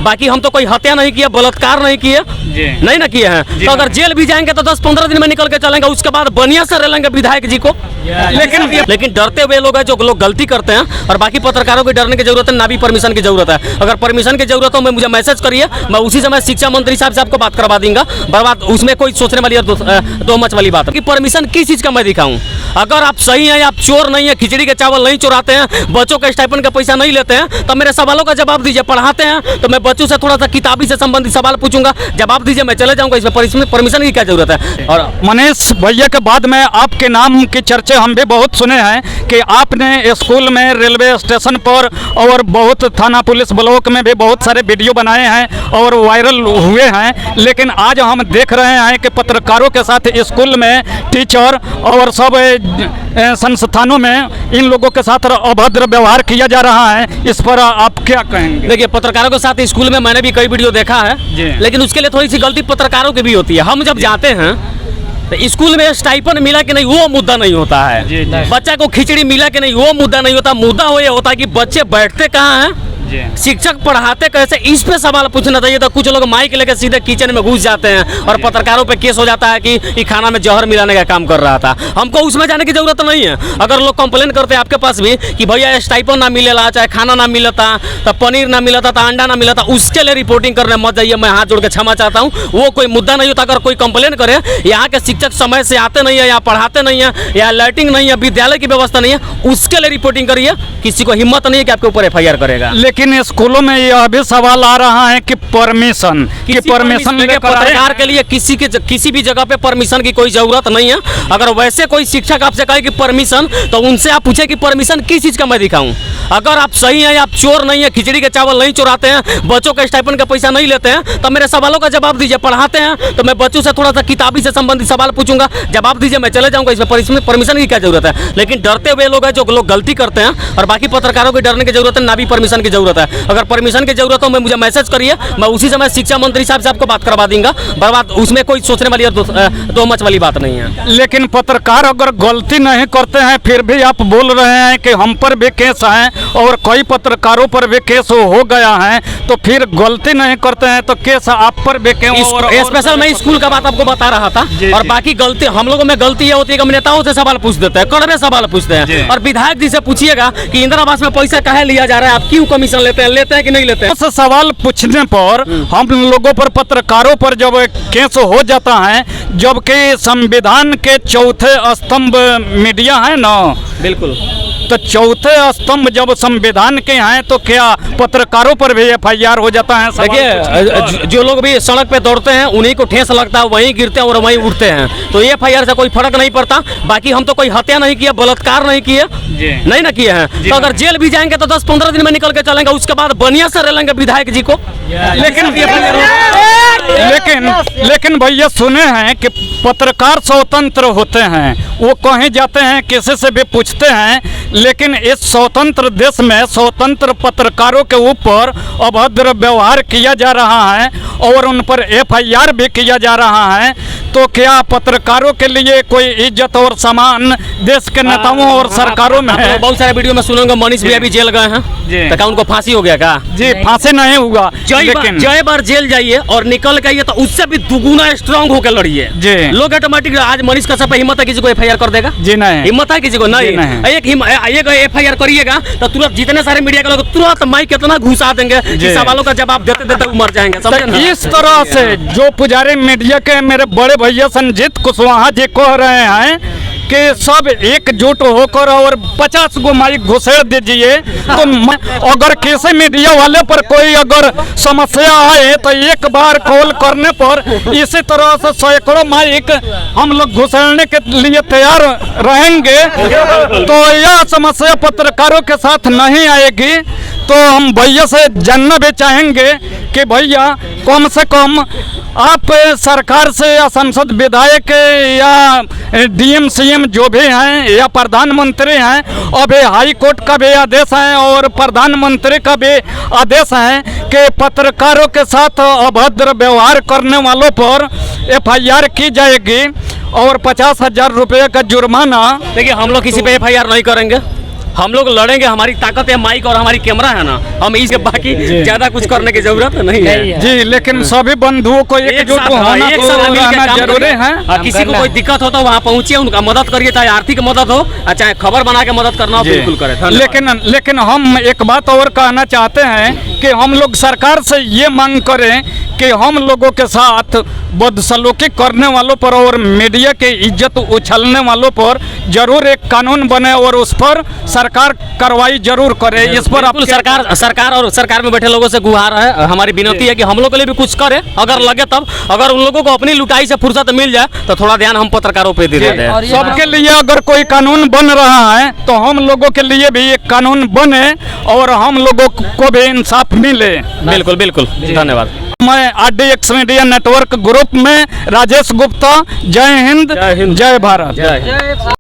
बाकी हम तो कोई हत्या नहीं किया, बलात्कार नहीं किए, नहीं ना किए हैं। तो अगर जेल भी जाएंगे तो 10-15 दिन में निकल के चलेंगे, उसके बाद बढ़िया से रह लेंगे विधायक जी को। लेकिन डरते हुए लोग हैं जो लोग गलती करते हैं, और बाकी पत्रकारों को डरने की जरूरत है ना, भी परमिशन की जरूरत है। अगर परमिशन की जरूरत हो मैं मुझे मैसेज करिए, मैं उसी समय शिक्षा मंत्री साहब से आपको बात करवा दूंगा। बर्बाद उसमें कोई सोचने वाली दो मच वाली बात है कि परमिशन किस चीज का मैं दिखाऊं। अगर आप सही हैं, आप चोर नहीं है, खिचड़ी के चावल नहीं चुराते हैं, बच्चों के स्टाइपेंड का पैसा नहीं लेते हैं, तो मेरे सवालों का जवाब दीजिए। पढ़ाते हैं तो मैं बच्चों से थोड़ा सा किताबी से संबंधित सवाल पूछूंगा, जवाब दीजिए, मैं चले जाऊंगा। इसमें परमिशन की क्या जरूरत है। और मनीष भैया के बाद में आपके नाम की चर्चे हम भी बहुत सुने हैं कि आपने स्कूल में, रेलवे स्टेशन पर और बहुत थाना पुलिस ब्लॉक में भी बहुत सारे वीडियो बनाए हैं और वायरल हुए हैं। लेकिन आज हम देख रहे हैं कि पत्रकारों के साथ स्कूल में, टीचर और सब संस्थानों में इन लोगों के साथ अभद्र व्यवहार किया जा रहा है। इस पर आप क्या कहेंगे? देखिए, पत्रकारों के साथ स्कूल में मैंने भी कई वीडियो देखा है, लेकिन उसके लिए थोड़ी सी गलती पत्रकारों की भी होती है। हम जब जाते हैं तो स्कूल में स्टाइपेंड मिला कि नहीं वो मुद्दा नहीं होता है, बच्चा को खिचड़ी मिला कि नहीं वो मुद्दा नहीं होता। मुद्दा हो ये होता है कि बच्चे बैठते कहाँ हैं, शिक्षक पढ़ाते कैसे, इस पे सवाल पूछना चाहिए। तो कुछ लोग माइक लेकर सीधे किचन में घुस जाते हैं और पत्रकारों पे केस हो जाता है कि खाना में जहर मिलाने का काम कर रहा था। हमको उसमें जाने की जरूरत नहीं है। अगर लोग कंप्लेन करते हैं आपके पास भी कि भैया स्टाइपेंड ना मिलेला, चाहे खाना ना मिलता, तो पनीर ना मिलता, तो अंडा ना मिलता, उसके लिए रिपोर्टिंग करने मत जाइए। मैं हाथ जोड़ के क्षमा चाहता हूँ, वो कोई मुद्दा नहीं होता। अगर कोई कंप्लेन करे यहाँ के शिक्षक समय से आते नहीं है, यहाँ पढ़ाते नहीं है, या लाइटिंग नहीं है, विद्यालय की व्यवस्था नहीं है, उसके लिए रिपोर्टिंग करिए। किसी को हिम्मत नहीं है कि आपके ऊपर FIR करेगा। लेकिन स्कूलों में यह भी सवाल आ रहा है कि परमिशन पत्रकार के लिए किसी भी जगह पे परमिशन की कोई जरूरत नहीं है। अगर वैसे कोई शिक्षक आपसे कहे कि परमिशन, तो उनसे आप पूछे कि परमिशन किस चीज का मैं दिखाऊं। अगर आप सही हैं, आप चोर नहीं है, खिचड़ी के चावल नहीं चुराते हैं, बच्चों के स्टाइपेंड का पैसा नहीं लेते हैं, तो मेरे सवालों का जवाब दीजिए। पढ़ाते हैं तो मैं बच्चों से थोड़ा सा किताबी से संबंधित सवाल पूछूंगा, जवाब दीजिए, मैं चले जाऊंगा। इसमें परमिशन की क्या जरूरत है। लेकिन डरते हुए लोग हैं जो लोग गलती करते हैं, और बाकी पत्रकारों को डरने की जरूरत है ना, भी परमिशन की जरूरत है। अगर परमिशन की जरूरत हो मैं मुझे मैसेज करिए, मैं उसी समय शिक्षा मंत्री साहब से आपको बात करवा दूंगा। बर्बाद उसमें कोई सोचने वाली दो मच वाली बात नहीं है। लेकिन पत्रकार अगर गलती नहीं करते हैं फिर भी आप बोल रहे हैं कि हम पर भी केस है और कई पत्रकारों पर भी केस हो गया है, तो फिर गलती नहीं करते हैं तो केस आप पर भी क्यों? स्पेशल मैं स्कूल का बात आपको बता रहा था। और बाकी गलती हम लोगों में गलती ये होती है कि नेताओं से सवाल पूछ देते हैं, कड़वे सवाल पूछते हैं। और विधायक जी से पूछिएगा कि इंदिरा आवास में पैसा काहे लिया जा रहा है, आप क्यों कमीशन लेते हैं कि नहीं लेते हैं। सवाल पूछने पर हम लोगों पर, पत्रकारों पर जब केस हो जाता है, जबकि संविधान के चौथे स्तंभ मीडिया है ना, बिल्कुल, तो चौथे स्तंभ जब संविधान के हैं तो क्या पत्रकारों पर भी FIR हो जाता है? देखिए, जो लोग भी सड़क पे दौड़ते हैं उन्हीं को ठेस लगता है, वहीं गिरते हैं और वहीं उठते हैं, तो FIR से कोई फर्क नहीं पड़ता। बाकी हम तो कोई हत्या नहीं किया, बलात्कार नहीं किए, नहीं ना किए हैं। तो अगर जेल भी जाएंगे तो 10-15 दिन में निकल के चलेंगे, उसके बाद बढ़िया से रह लेंगे विधायक जी को। लेकिन भैया सुने हैं कि पत्रकार स्वतंत्र होते हैं, वो कहीं जाते हैं किसी से भी पूछते हैं, लेकिन इस स्वतंत्र देश में स्वतंत्र पत्रकारों के ऊपर अभद्र व्यवहार किया जा रहा है और उन पर FIR भी किया जा रहा है। तो क्या पत्रकारों के लिए कोई इज्जत और सम्मान देश के नेताओं और सरकारों में है? बहुत सारे वीडियो में सुनूंगा मनीष भी अभी जेल गए हैं, तो क्या उनको फांसी हो गया क्या? जी, फांसी नहीं हुआ। जय बार जेल जाइए और निकल के आइए तो उससे भी दुगुना स्ट्रांग होकर लड़िए। लोग ऑटोमेटिक, आज मनीष का सब हिम्मत है किसी को FIR कर देगा? जी नहीं, हिम्मत है किसी को? नहीं। एक FIR करिएगा तो तुरंत जितने सारे मीडिया के लोग तुरंत माइक कितना घुसा देंगे कि सवालों का जवाब देते देते मर जाएंगे। इस तरह से जो पुजारी मीडिया के मेरे बड़े भैया संजीत कुशवाहा जी कह रहे हैं कि सब एकजुट होकर और 50 गो माइक घुसेड़ दीजिए, तो अगर किसी मीडिया वाले पर कोई अगर समस्या आए तो एक बार कॉल करने पर इसी तरह से सैकड़ों माइक हम लोग घुसेड़ने के लिए तैयार रहेंगे। तो यह समस्या पत्रकारों के साथ नहीं आएगी। तो हम भैया से जानना भी चाहेंगे कि भैया कम से कम आप सरकार से या संसद विधायक या DM CM जो भी हैं या प्रधानमंत्री हैं, अभी हाई कोर्ट का भी आदेश है और प्रधानमंत्री का भी आदेश है कि पत्रकारों के साथ अभद्र व्यवहार करने वालों पर FIR की जाएगी और 50,000 रुपये का जुर्माना। देखिए, हम लोग किसी पे FIR नहीं करेंगे, हम लोग लड़ेंगे, हमारी ताकत है माइक और हमारी कैमरा है ना, हम इसके बाकी ज्यादा कुछ करने की जरूरत नहीं है जी। लेकिन सभी बंधुओं को एकजुट होना तो रहना जरूरी है। किसी को कोई दिक्कत हो तो वहाँ पहुँचिए, उनका मदद करिए, चाहे आर्थिक मदद हो चाहे खबर बना के मदद करना हो, बिल्कुल करें। लेकिन हम एक बात और कहना चाहते हैं कि हम लोग सरकार से ये मांग करें कि हम लोगों के साथ बदसलूकी करने वालों पर और मीडिया की इज्जत उछलने वालों पर जरूर एक कानून बने और उस पर सरकार कार्रवाई जरूर करे। इस पर आप सरकार में बैठे लोगों से गुहार है, हमारी विनती है कि हम लोग के लिए भी कुछ करे, अगर लगे तब। अगर उन लोगों को अपनी लुटाई से फुर्सत मिल जाए तो थोड़ा ध्यान हम पत्रकारों पे दे देते हैं। सबके लिए अगर कोई कानून बन रहा है तो हम लोगों के लिए भी एक कानून बने और हम लोगों को भी इंसाफ मिले। बिल्कुल बिल्कुल, धन्यवाद। मैं RDX मीडिया नेटवर्क ग्रुप में राजेश गुप्ता। जय हिंद, जय भारत।